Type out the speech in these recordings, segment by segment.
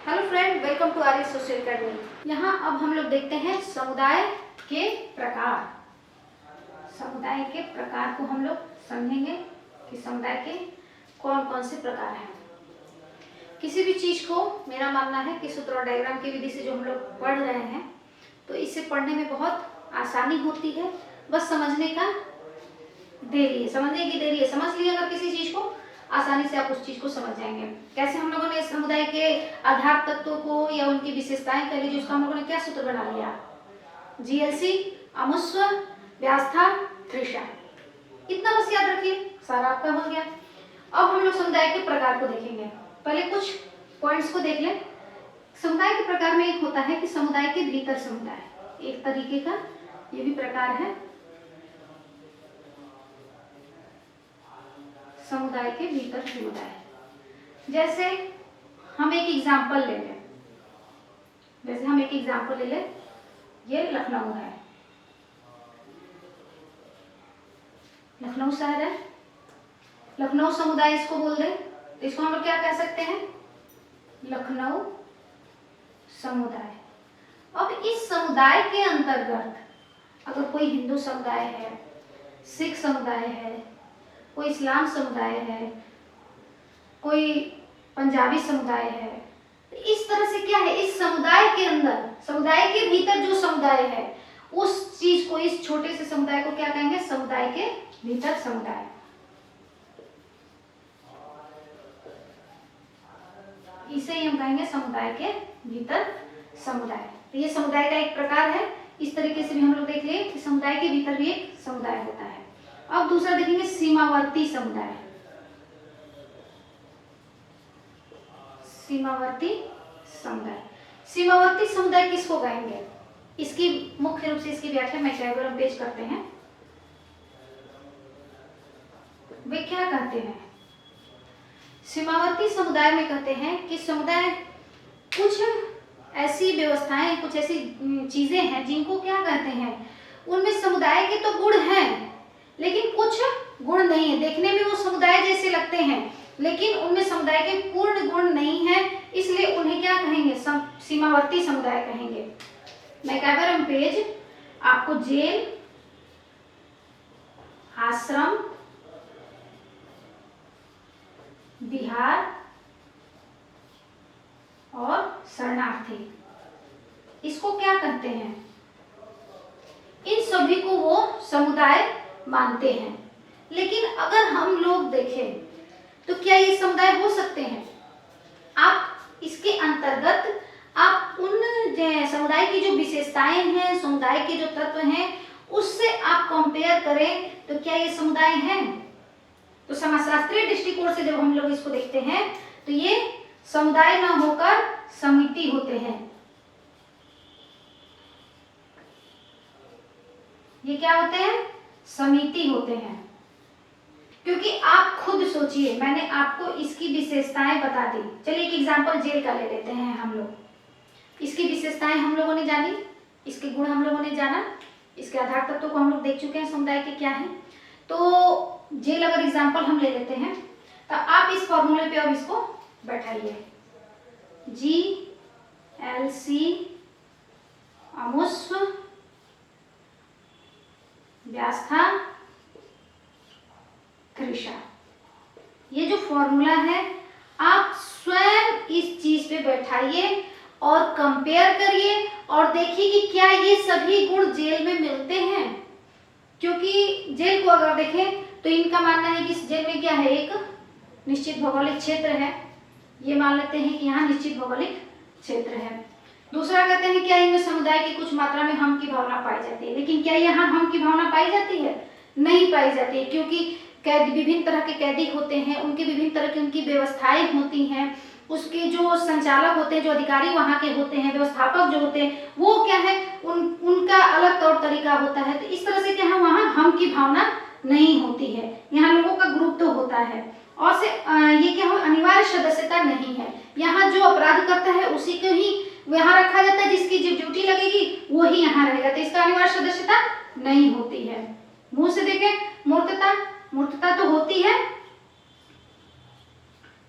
Hello friend, welcome to Arya social academy. यहाँ अब हम लोग देखते हैं समुदाय के प्रकार। समुदाय के प्रकार को हम लोग समझेंगे कि समुदाय के कौन कौन से प्रकार हैं। किसी भी चीज को मेरा मानना है कि सूत्र और डायग्राम की विधि से जो हम लोग पढ़ रहे हैं तो इससे पढ़ने में बहुत आसानी होती है। बस समझने की देरी है। समझ लिया अगर किसी चीज को, आसानी से आप उस चीज को समझ जाएंगे। कैसे हम लोगों ने समुदाय के आधार तत्वों को या उनकी विशेषताएं कह लीजिए, उसका हम लोगों ने क्या सूत्र बना लिया, जीएलसी, अमुस्व, व्यास्था, त्रिशा। इतना बस याद रखिए, सारा आपका हो गया। अब हम लोग समुदाय के प्रकार को देखेंगे। पहले कुछ पॉइंट्स को देख लें। समुदाय के प्रकार में एक होता है कि समुदाय के भीतर समुदाय, एक तरीके का ये भी प्रकार है। समुदाय के भीतर समुदाय, जैसे हम एक एग्जाम्पल ले लें। ये लखनऊ है, लखनऊ शहर है, लखनऊ समुदाय इसको बोल दें तो इसको हम लोग क्या कह सकते हैं, लखनऊ समुदाय। अब इस समुदाय के अंतर्गत अगर कोई हिंदू समुदाय है, सिख समुदाय है, कोई इस्लाम समुदाय है, कोई पंजाबी समुदाय है, तो इस तरह से क्या है, इस समुदाय के अंदर, समुदाय के भीतर जो समुदाय है उस चीज को, इस छोटे से समुदाय को क्या कहेंगे, समुदाय के भीतर समुदाय। इसे ही हम कहेंगे समुदाय के भीतर समुदाय। तो ये समुदाय का एक प्रकार है। इस तरीके से भी हम लोग देख लिए कि समुदाय के भीतर भी एक समुदाय होता है। अब दूसरा देखेंगे सीमावर्ती समुदाय। सीमावर्ती समुदाय, सीमावर्ती समुदाय किसको कहेंगे, इसकी मुख्य रूप से इसकी व्याख्या मैं डायग्राम पेश करते हैं। वे क्या कहते हैं, सीमावर्ती समुदाय में कहते हैं कि समुदाय कुछ ऐसी व्यवस्थाएं, कुछ ऐसी चीजें हैं जिनको क्या कहते हैं, उनमें समुदाय के तो गुण हैं लेकिन कुछ गुण नहीं है। देखने में वो समुदाय जैसे लगते हैं लेकिन उनमें समुदाय के पूर्ण गुण नहीं है, इसलिए उन्हें क्या कहेंगे, सीमावर्ती समुदाय कहेंगे। मैकाबरम पेज आपको जेल, आश्रम, बिहार और शरणार्थी, इसको क्या कहते हैं, इन सभी को वो समुदाय मानते हैं। लेकिन अगर हम लोग देखें तो क्या ये समुदाय हो सकते हैं, आप इसके अंतर्गत आप उन समुदाय की जो विशेषताएं हैं, समुदाय के जो तत्व हैं, उससे आप कंपेयर करें तो क्या ये समुदाय हैं। तो समाजशास्त्रीय दृष्टिकोण से जब हम लोग इसको देखते हैं तो ये समुदाय न होकर समिति होते हैं। ये क्या होते हैं, समिति होते हैं। क्योंकि आप खुद सोचिए, मैंने आपको इसकी विशेषताएं बता दी। चलिए एक एग्जांपल जेल का ले लेते हैं हम लोग। इसकी विशेषताएं हम लोगों ने जानी, इसके गुण हम लोगों ने जाना, इसके आधार तत्वों को हम लोग देख चुके हैं समुदाय के क्या है। तो जेल अगर एग्जांपल हम ले लेते हैं तो आप इस फॉर्मूले पे अब इसको बैठाइए, GLC, अमुस्व, व्यास्था, त्रिशा। ये जो फॉर्मूला है आप स्वयं इस चीज पे बैठाइए और कंपेयर करिए और देखिए कि क्या ये सभी गुण जेल में मिलते हैं। क्योंकि जेल को अगर देखें तो इनका मानना है कि इस जेल में क्या है, एक निश्चित भौगोलिक क्षेत्र है। ये मान लेते हैं कि यहाँ निश्चित भौगोलिक क्षेत्र है। दूसरा कहते हैं क्या इनमें समुदाय की कुछ मात्रा में हम की भावना पाई जाती है। लेकिन क्या यहाँ हम की भावना पाई जाती है, नहीं पाई जाती है। क्योंकि कैदी, विभिन्न तरह के कैदी होते हैं, उनकी विभिन्न तरह की उनकी व्यवस्थाएं होती हैं, उसके जो संचालक होते हैं, जो अधिकारी वहाँ के होते हैं, व्यवस्थापक जो होते हैं, वो क्या है, उनका अलग तौर तरीका होता है। तो इस तरह से क्या है, वहाँ हम की भावना नहीं होती है। यहाँ लोगों का ग्रुप तो होता है और से ये क्या हो, अनिवार्य सदस्यता नहीं है। यहाँ जो अपराध करता है उसी को ही यहाँ रखा जाता है, जिसकी जो ड्यूटी लगेगी वो ही यहाँ रहेगा। तो इसका अनिवार्य सदस्यता नहीं होती है। मुंह से देखें, मूर्तता तो होती है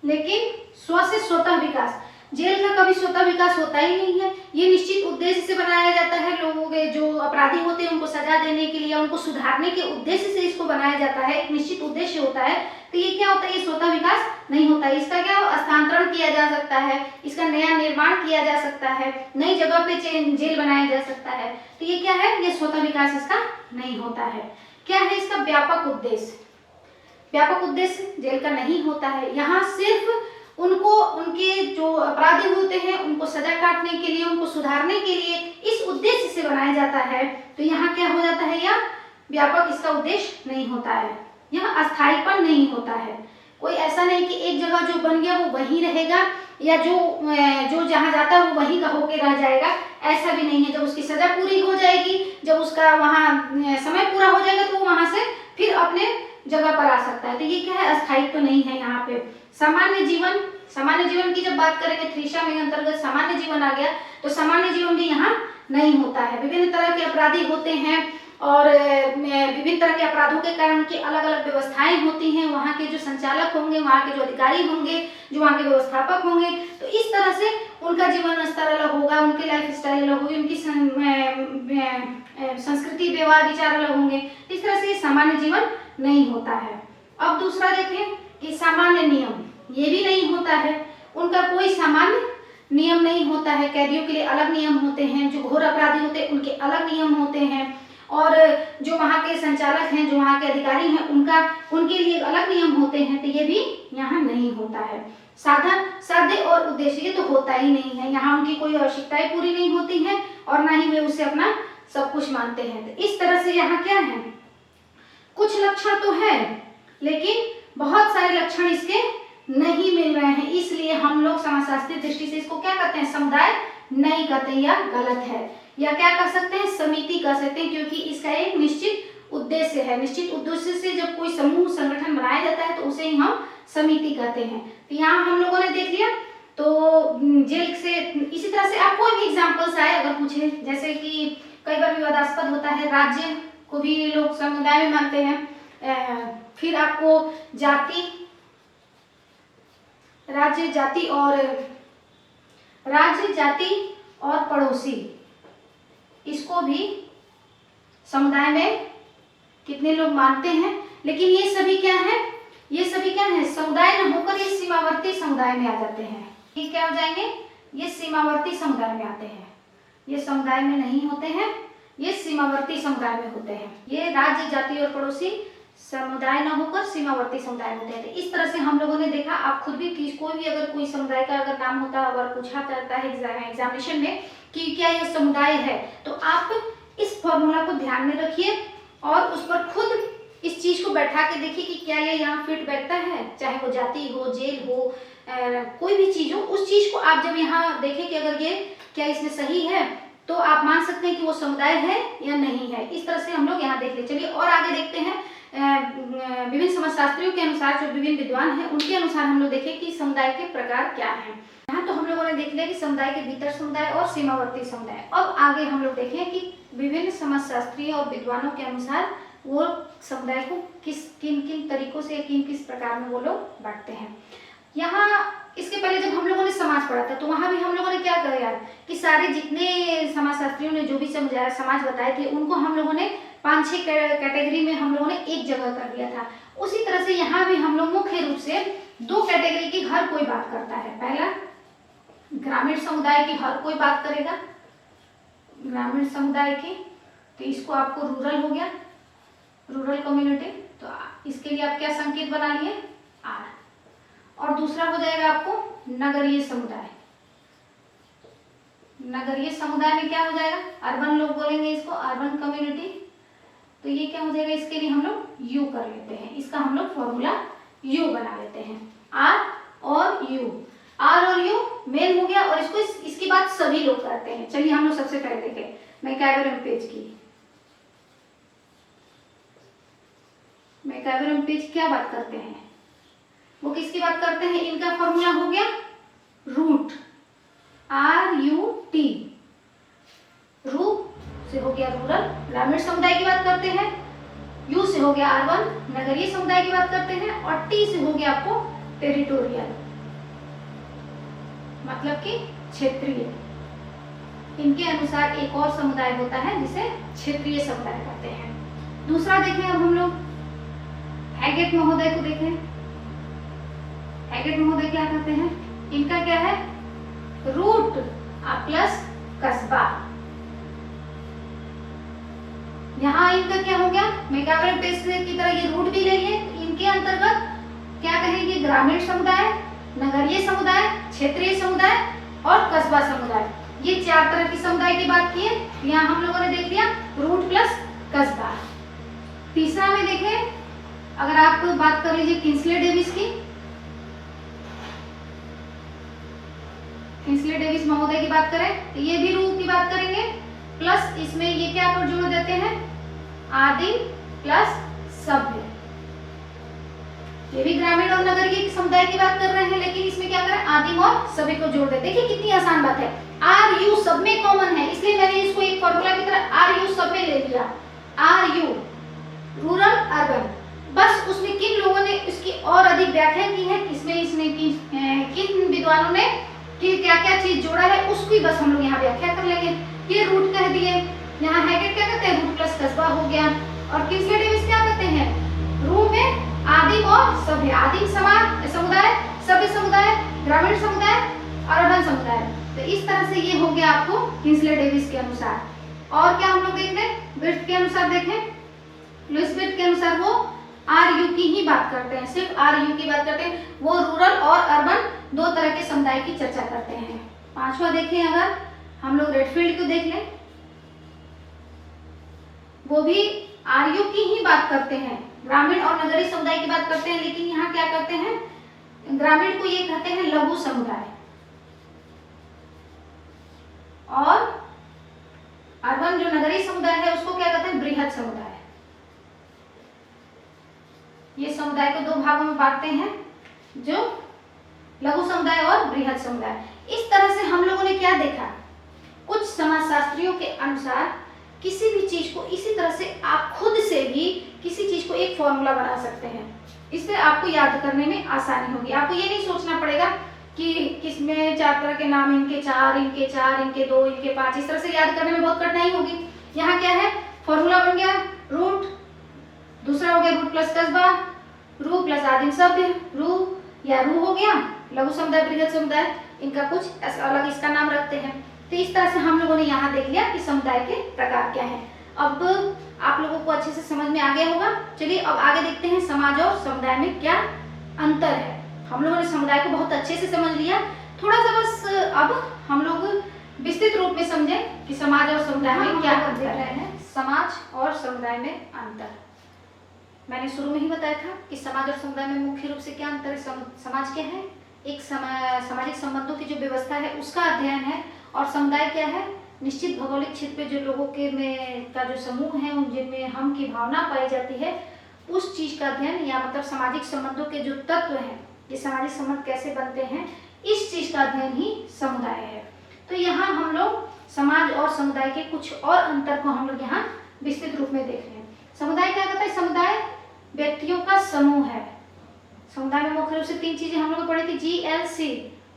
लेकिन स्व से स्वतः विकास, जेल का कभी स्वतः विकास होता ही नहीं है। ये निश्चित उद्देश्य से बनाया जाता है, लोगों के जो अपराधी होते हैं उनको सजा देने के लिए, उनको सुधारने के उद्देश्य से इसको बनाया जाता है, एक निश्चित उद्देश्य होता है। तो ये क्या होता है, ये स्वतः विकास नहीं होता है। इसका क्या हस्तांतरण किया जा सकता है, इसका नया निर्माण किया जा सकता है, नई जगह पे जेल बनाया जा सकता है। तो ये क्या है, ये स्वतः विकास इसका नहीं होता है। क्या है इसका व्यापक उद्देश्य, व्यापक उद्देश्य जेल का नहीं होता है। यहाँ सिर्फ उनको, उनके जो अपराधी होते हैं उनको सजा काटने के लिए, उनको सुधारने के लिए इस उद्देश्य से बनाया जाता है। तो यहाँ क्या हो जाता है, यह व्यापक इसका उद्देश्य नहीं होता है। यह अस्थायीपन नहीं होता है। कोई ऐसा नहीं कि एक जगह जो बन गया वो वहीं रहेगा, या जो जहाँ जाता है वो वहीं का होके रह जाएगा, ऐसा भी नहीं है। जब उसकी सजा पूरी हो जाएगी, जब उसका वहाँ समय पूरा हो जाएगा तो वो वहाँ से फिर अपने जगह पर आ सकता है। तो ये क्या है, अस्थायित्व तो नहीं है यहाँ पे। सामान्य जीवन, सामान्य जीवन की जब बात करेंगे, थ्रीशा में अंतर्गत सामान्य जीवन आ गया, तो सामान्य जीवन भी यहाँ नहीं होता है। विभिन्न तरह के अपराधी होते हैं और विभिन्न तरह के अपराधों के कारण उनकी अलग अलग व्यवस्थाएं होती हैं। वहाँ के जो संचालक होंगे, वहाँ के जो अधिकारी होंगे, जो वहाँ के व्यवस्थापक होंगे, तो इस तरह से उनका जीवन स्तर अलग होगा, उनकी लाइफ स्टाइल अलग होगी, उनकी संस्कृति व्यवहार विचार अलग होंगे। इस तरह से सामान्य जीवन नहीं होता है। अब दूसरा देखें कि सामान्य नियम, ये भी नहीं होता है। उनका कोई सामान्य नियम नहीं होता है। कैदियों के लिए अलग नियम होते हैं, जो घोर अपराधी होते हैं उनके अलग नियम होते हैं, और जो वहाँ के संचालक हैं, जो वहाँ के अधिकारी हैं, उनके लिए अलग नियम होते हैं। तो ये भी यहाँ नहीं होता है। साध्य और उद्देश्य ये तो होता ही नहीं है। यहाँ उनकी कोई आवश्यकताएं पूरी नहीं होती हैं और ना ही वे उसे अपना सब कुछ मानते हैं। तो इस तरह से यहाँ क्या है, कुछ लक्षण तो है लेकिन बहुत सारे लक्षण इसके नहीं मिल रहे हैं। इसलिए हम लोग समाजशास्त्रीय दृष्टि से इसको क्या कहते हैं, समुदाय नहीं कहते, या गलत है, या क्या कर सकते हैं, समिति कह सकते हैं, क्योंकि इसका एक निश्चित उद्देश्य है। निश्चित उद्देश्य से जब कोई समूह संगठन बनाया जाता है तो उसे ही हम समिति कहते हैं। तो यहाँ हम लोगों ने देख लिया। तो जेल से इसी तरह से आप कोई भी एग्जाम्पल्स आए अगर पूछे, जैसे कि कई बार विवादास्पद होता है, राज्य को भी लोग समुदाय में मानते हैं। फिर आपको जाति, राज्य जाति और पड़ोसी, इसको भी समुदाय में कितने लोग मानते हैं। लेकिन ये सभी क्या है, ये सभी क्या है, समुदाय न होकर ये सीमावर्ती समुदाय में आ जाते हैं। ये क्या हो जाएंगे, ये सीमावर्ती समुदाय में आते हैं। ये समुदाय में नहीं होते हैं, ये सीमावर्ती समुदाय में होते हैं। ये राज्य जाति और पड़ोसी समुदाय न होकर सीमावर्ती समुदाय होते हैं। तो इस तरह से हम लोगों ने देखा। आप खुद भी कोई भी अगर कोई समुदाय का अगर नाम होता है, अगर पूछा जाता है एग्जामिनेशन में कि क्या यह समुदाय है, तो आप इस फॉर्मूला को ध्यान में रखिए और उस पर खुद इस चीज को बैठा के देखिए कि क्या ये यहाँ फिट बैठता है। चाहे वो जाति हो, जेल हो, कोई भी चीज हो, उस चीज को आप जब यहाँ देखें कि अगर ये क्या इसमें सही है, तो आप मान सकते हैं कि वो समुदाय है या नहीं है। इस तरह से हम लोग यहाँ देख ले। चलिए और आगे देखते हैं। विभिन्न समाजशास्त्रियों के अनुसार, जो विभिन्न विद्वान हैं उनके अनुसार हम लोग देखें कि समुदाय के प्रकार क्या हैं। यहाँ तो हम लोगों ने देख लिया कि समुदाय के भीतर समुदाय और सीमावर्ती समुदाय। अब आगे हम लोग देखें कि विभिन्न समाजशास्त्रियों और विद्वानों के अनुसार वो समुदाय को किन किन तरीकों से, किस प्रकार में वो लोग बांटते हैं। यहाँ इसके पहले जब हम लोगों ने समाज पढ़ा था तो वहाँ भी हम लोगों ने क्या करा यार कि सारे जितने समाजशास्त्रियों ने जो भी समाज बताए थे उनको हम लोगों ने 5-6 कैटेगरी में हम लोगों ने एक जगह कर दिया था। उसी तरह से यहाँ भी हम लोग मुख्य रूप से 2 कैटेगरी की हर कोई बात करता है। पहला, ग्रामीण समुदाय की हर कोई बात करेगा, ग्रामीण समुदाय की, तो इसको आपको रूरल हो गया, रूरल कम्युनिटी। तो इसके लिए आप क्या संकेत बना लिए, आर। और दूसरा हो जाएगा आपको नगरीय समुदाय। नगरीय समुदाय में क्या हो जाएगा, अर्बन लोग बोलेंगे इसको, अर्बन कम्युनिटी। तो ये क्या हो जाएगा, इसके लिए हम लोग यू कर लेते हैं। इसका हम लोग फॉर्मूला यू बना लेते हैं, आर और यू। आर और यू मेल हो गया और इसको इसकी बात सभी लोग करते हैं। चलिए हम लोग सबसे पहले देखें मैकइवर एंड पेज की। मैकइवर एंड पेज क्या बात करते हैं, वो किसकी बात करते हैं, इनका फॉर्मूला हो गया रूट, RUT। रू से हो गया रूरल, ग्रामीण समुदाय की बात करते हैं। यू से हो गया अर्बन, नगरीय समुदाय की बात करते हैं। और टी से हो गया आपको टेरिटोरियल, मतलब कि क्षेत्रीय। इनके अनुसार एक और समुदाय होता है जिसे क्षेत्रीय समुदाय कहते हैं। दूसरा देखें अब हम लोग हैगेट महोदय को देखें। हैगेट महोदय क्या कहते हैं? इनका क्या है? रूट प्लस कस्बा। यहाँ इनका क्या हो गया? मैकाबरे पेस्ट की तरह ये रूट भी ले लिए। इनके अंतर्गत क्या कहेंगे? ग्रामीण समुदाय, नगरीय समुदाय, क्षेत्रीय समुदाय और कस्बा समुदाय। ये 4 तरह की समुदाय की बात की है। यहाँ हम लोगों ने देख लिया रूट प्लस कस्बा। तीसरा में देखें, अगर आप बात कर लीजिए किंसले डेविस की, किंसले डेविस महोदय की बात करें तो ये भी रूट की बात करेंगे, प्लस इसमें ये क्या कर जोड़ देते हैं? आदिम प्लस सभ्य। ये भी ग्रामीण और नगरीय समुदाय की बात कर रहे हैं, लेकिन इसमें क्या करें? आदिम और सभी को जोड़ देते। देखिए कितनी आसान बात है। आर यू सब में कॉमन है, इसलिए मैंने इसको एक फॉर्मूला की तरह आर यू सब में ले लिया। आर यू रूरल अर्बन, बस उसमें किन लोगों ने इसकी और अधिक व्याख्या की है, किसमें इसने किन विद्वानों ने कि क्या क्या चीज जोड़ा है, उसकी बस हम लोग यहाँ व्याख्या कर लेंगे। ये रूट कह दिए, यहाँ हैगेट क्या कहते हैं? रूट प्लस कस्बा हो गया। और किंसले डेविस क्या कहते हैं? रूट में आदिम और सभ्य, आदिम समाज समुदाय, सभ्य समुदाय, ग्रामीण समुदाय, अर्बन समुदाय। तो इस तरह से ये हो गया आपको किंसले डेविस के अनुसार। और क्या हम लोग देख रहे हैं? विर्थ के अनुसार देखें, लुईस विर्थ के अनुसार वो आर यू की ही बात करते हैं, सिर्फ आर यू की बात करते हैं। वो रूरल और अर्बन 2 तरह के समुदाय की चर्चा करते हैं। 5वां देखें, अगर हम लोग रेडफील्ड को देख लें, वो भी आर यू की ही बात करते हैं, ग्रामीण और नगरीय समुदाय की बात करते हैं, लेकिन यहाँ क्या करते हैं? ग्रामीण को ये कहते हैं लघु समुदाय और अर्बन जो नगरीय समुदाय है उसको क्या कहते हैं? बृहद समुदाय। ये समुदाय को 2 भागों में बांटते हैं, जो लघु समुदाय और बृहद समुदाय। इस तरह से हम लोगों ने क्या देखा? कुछ समाजशास्त्रियों के अनुसार किसी भी चीज को इसी तरह से आप खुद से भी किसी चीज को एक फॉर्मूला बना सकते हैं। इससे आपको याद करने में आसानी होगी। आपको ये नहीं सोचना पड़ेगा कि किसमें 4 तरह के नाम, इनके 4, इनके 4, इनके 2, इनके 5, इस तरह से याद करने में बहुत कठिनाई होगी। यहाँ क्या है? फॉर्मूला बन गया रूट, दूसरा हो गया रूट प्लस कस्बा, रू प्लस आदिम सभ्य, रू या रू हो गया, लघु समुदाय, बृहद समुदाय, इनका कुछ अलग इसका नाम रखते हैं। तो इस तरह से हम लोगों ने यहाँ देख लिया कि समुदाय के प्रकार क्या है। अब आप लोगों को अच्छे से समझ में आ गया होगा। चलिए अब आगे देखते हैं समाज और समुदाय में क्या अंतर है। हम लोगों ने समुदाय को बहुत अच्छे से समझ लिया, थोड़ा सा बस अब हम लोग विस्तृत रूप में समझें कि समाज और समुदाय में क्या अंतर है। समाज और समुदाय में अंतर मैंने शुरू में ही बताया था कि समाज और समुदाय में मुख्य रूप से क्या अंतर है। समाज क्या है? एक सामाजिक संबंधों की जो व्यवस्था है उसका अध्ययन है, और समुदाय क्या है? निश्चित भौगोलिक क्षेत्र पे जो लोगों के में का जो समूह है, जिनमें हम की भावना पाई जाती है, उस चीज का अध्ययन, या मतलब सामाजिक संबंधों के जो तत्व हैं, ये सामाजिक संबंध कैसे बनते हैं, इस चीज का अध्ययन ही समुदाय है। तो यहाँ हम लोग समाज और समुदाय के कुछ और अंतर को हम लोग यहाँ विस्तृत रूप में देख रहे हैं। समुदाय क्या कहता है? समुदाय व्यक्तियों का समूह है। समुदाय में मुख्य रूप से 3 चीजें हम लोग पढ़ी थी, GLC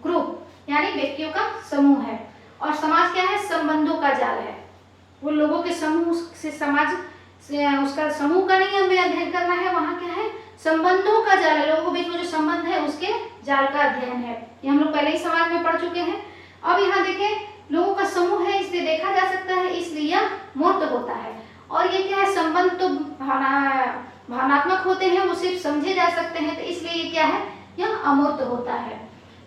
ग्रुप, यानी व्यक्तियों का समूह है। और समाज क्या है? संबंधों का जाल है। वो लोगों के समूह से, समाज से, उसका समूह का नहीं हमें अध्ययन करना है, वहाँ क्या है? संबंधों का जाल है। लोगों के बीच में जो संबंध है उसके जाल का अध्ययन है। ये हम लोग पहले ही समाज में पढ़ चुके हैं। अब यहाँ देखें, लोगों का समूह है इसलिए देखा जा सकता है, इसलिए यह मूर्त होता है। और ये क्या है? संबंध तो भावनात्मक होते हैं, वो सिर्फ समझे जा सकते हैं, तो इसलिए ये क्या है? यह अमूर्त होता है।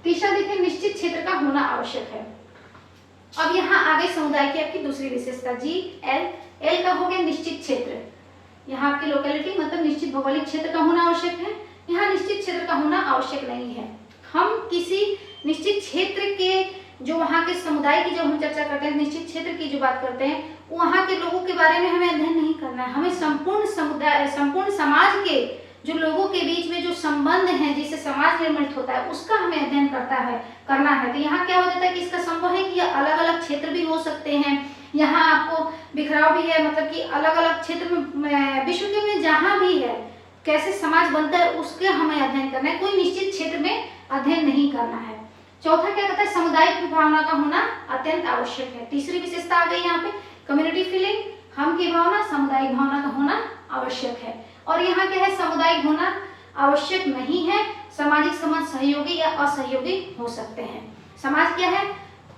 तीसरा देखिए, निश्चित क्षेत्र का होना आवश्यक है। अब यहाँ आगे समुदाय की आपकी दूसरी विशेषता GL का हो गया निश्चित क्षेत्र। यहाँ आपकी लोकेलिटी मतलब निश्चित भौगोलिक क्षेत्र का होना आवश्यक है। यहाँ निश्चित क्षेत्र का होना आवश्यक नहीं है। हम किसी निश्चित क्षेत्र के जो वहाँ के समुदाय की जब हम चर्चा करते हैं, निश्चित क्षेत्र की जो बात करते हैं, वहाँ के लोगों के बारे में हमें अध्ययन नहीं करना है। हमें संपूर्ण समुदाय, संपूर्ण समाज के जो लोगों के बीच में जो संबंध है, जिससे समाज निर्मित होता है, उसका हमें अध्ययन करना है। तो यहाँ क्या हो जाता है कि इसका संभव है कि यह अलग अलग क्षेत्र भी हो सकते हैं। यहाँ आपको बिखराव भी है, मतलब कि अलग अलग क्षेत्र में, विश्व के में जहाँ भी है, कैसे समाज बनता है उसके हमें अध्ययन करना है। कोई निश्चित क्षेत्र में अध्ययन नहीं करना है। चौथा क्या कहता है, सामुदायिक भावना का होना अत्यंत आवश्यक है। तीसरी विशेषता आ गई यहाँ पे कम्युनिटी फीलिंग, हम की भावना, सामुदायिक भावना का होना आवश्यक है। और यहाँ क्या है, सामुदायिक होना आवश्यक नहीं है, सामाजिक संबंध सहयोगी या असहयोगी हो सकते हैं। समाज क्या है,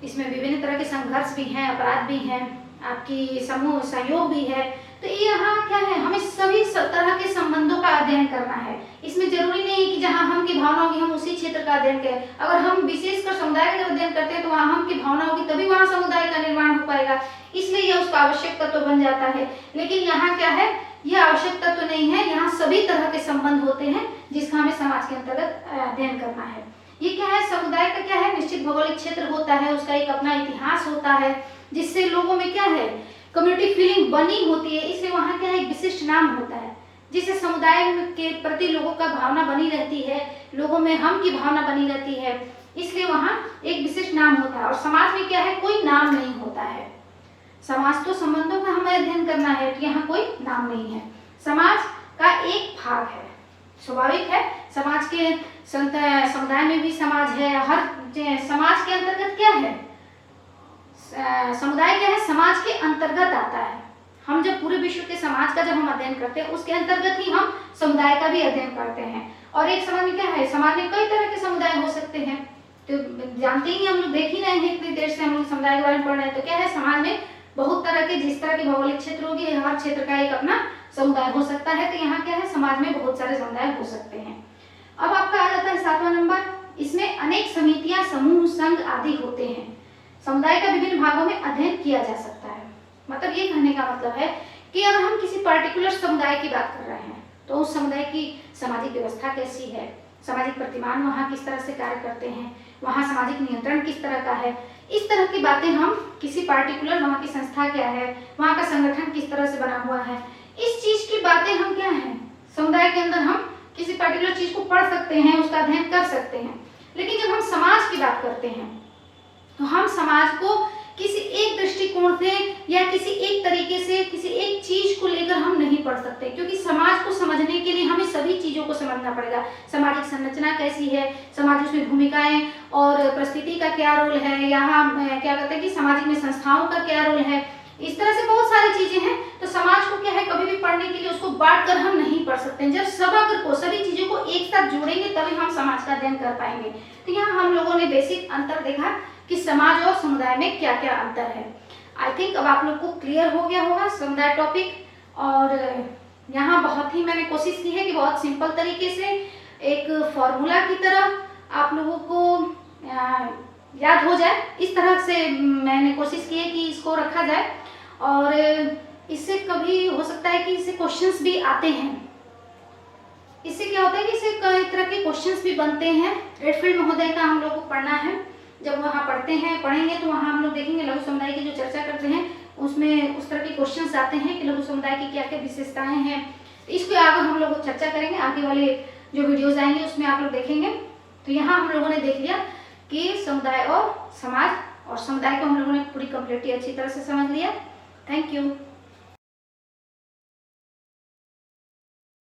इसमें विभिन्न तरह के संघर्ष भी हैं, अपराध भी हैं, आपकी समूह सहयोग भी है। तो यहाँ क्या है, हमें सभी तरह के संबंधों का अध्ययन करना है। इसमें जरूरी नहीं है कि जहाँ हम की भावना होगी हम उसी क्षेत्र का अध्ययन करें। अगर हम विशेषकर समुदाय का अध्ययन करते हैं तो वहाँ हम की भावना होगी तभी वहाँ समुदाय का निर्माण हो पाएगा, इसलिए यह उसका आवश्यक तत्व बन जाता है। लेकिन यहाँ क्या है, यह आवश्यक तत्व नहीं है, यहाँ सभी तरह के संबंध होते हैं जिसका हमें समाज के अंतर्गत अध्ययन करना है। ये क्या है, समुदाय का क्या है, निश्चित भौगोलिक क्षेत्र होता है, उसका एक अपना इतिहास होता है, जिससे लोगों में क्या है, कम्युनिटी फीलिंग बनी होती है। इसलिए वहाँ क्या है, एक विशिष्ट नाम होता है, जिससे समुदाय के प्रति लोगों का भावना बनी रहती है, लोगों में हम की भावना बनी रहती है, इसलिए वहाँ एक विशिष्ट नाम होता है। और समाज में क्या है, कोई नाम नहीं होता है। समाज तो संबंधों का हमें अध्ययन करना है, तो यहाँ कोई नाम नहीं है। समाज का एक भाग है, स्वाभाविक है, समाज के समुदाय में भी समाज है। हर समाज के अंतर्गत क्या है, समुदाय क्या है, समाज के अंतर्गत आता है। हम जब पूरे विश्व के समाज का जब हम अध्ययन करते हैं उसके अंतर्गत ही हम समुदाय का भी अध्ययन करते हैं। और एक समाज में क्या है, समाज में कई तरह के समुदाय हो सकते हैं, तो जानते ही हम लोग, देख ही रहे हैं इतनी देर से हम लोग समुदाय के बारे में पढ़ रहे हैं। तो क्या है, समाज में बहुत तरह के, जिस तरह के भौगोलिक क्षेत्र होगी, हर क्षेत्र का एक अपना समुदाय हो सकता है। तो यहाँ क्या है, समाज में बहुत सारे समुदाय हो सकते हैं। अब आपका आ जाता है 7वां नंबर, इसमें अनेक समितियां, समूह, संघ आदि होते हैं। समुदाय का विभिन्न भागों में अध्ययन किया जा सकता है। मतलब ये कहने का मतलब है कि अगर हम किसी पर्टिकुलर समुदाय की बात कर रहे हैं तो उस समुदाय की सामाजिक व्यवस्था कैसी है, सामाजिक प्रतिमान वहाँ किस तरह से कार्य करते हैं, वहाँ सामाजिक नियंत्रण किस तरह का है, इस तरह की बातें हम किसी पार्टिकुलर, वहाँ की संस्था क्या है, वहाँ का संगठन किस तरह से बना हुआ है, इस चीज की बातें हम क्या है, समुदाय के अंदर हम किसी पर्टिकुलर चीज को पढ़ सकते हैं, उसका अध्ययन कर सकते हैं। लेकिन जब हम समाज की बात करते हैं तो हम समाज को किसी एक दृष्टिकोण से या किसी एक तरीके से, किसी एक चीज को लेकर हम नहीं पढ़ सकते, क्योंकि समाज को समझने के लिए हमें सभी चीजों को समझना पड़ेगा। सामाजिक संरचना कैसी है, समाज उसमें भूमिकाएं और परिस्थिति का क्या रोल है, यहाँ क्या कहते हैं कि सामाजिक में संस्थाओं का क्या रोल है, इस तरह से बहुत सारी चीजें हैं। तो समाज को क्या है, कभी भी पढ़ने के लिए उसको बांट कर हम नहीं पढ़ सकते। जब समग्र को, सभी चीजों को एक साथ जोड़ेंगे तभी हम समाज का अध्ययन कर पाएंगे। तो यहाँ हम लोगों ने बेसिक अंतर देखा कि समाज और समुदाय में क्या क्या अंतर है। आई थिंक अब आप लोग को क्लियर हो गया होगा समुदाय टॉपिक। और यहाँ बहुत ही मैंने कोशिश की है कि बहुत सिंपल तरीके से एक फॉर्मूला की तरह आप लोगों को याद हो जाए, इस तरह से मैंने कोशिश की है कि इसको रखा जाए। और इससे कभी हो सकता है कि इससे क्वेश्चंस भी आते हैं। इससे क्या होता है कि इससे कई तरह के क्वेश्चंस भी बनते हैं। रेडफील्ड महोदय का हम लोग को पढ़ना है, जब वहाँ पढ़ेंगे तो वहाँ हम लोग देखेंगे लघु समुदाय की जो चर्चा करते हैं उसमें उस तरह के क्वेश्चंस आते हैं कि लघु समुदाय की क्या क्या विशेषताएं हैं। इसको आगे हम लोग चर्चा करेंगे, आगे वाले जो वीडियोज आएंगे उसमें आप लोग देखेंगे। तो यहाँ हम लोगों ने देख लिया कि समुदाय और समाज, और समुदाय को हम लोगों ने पूरी कंप्लीटली अच्छी तरह से समझ लिया। Thank you.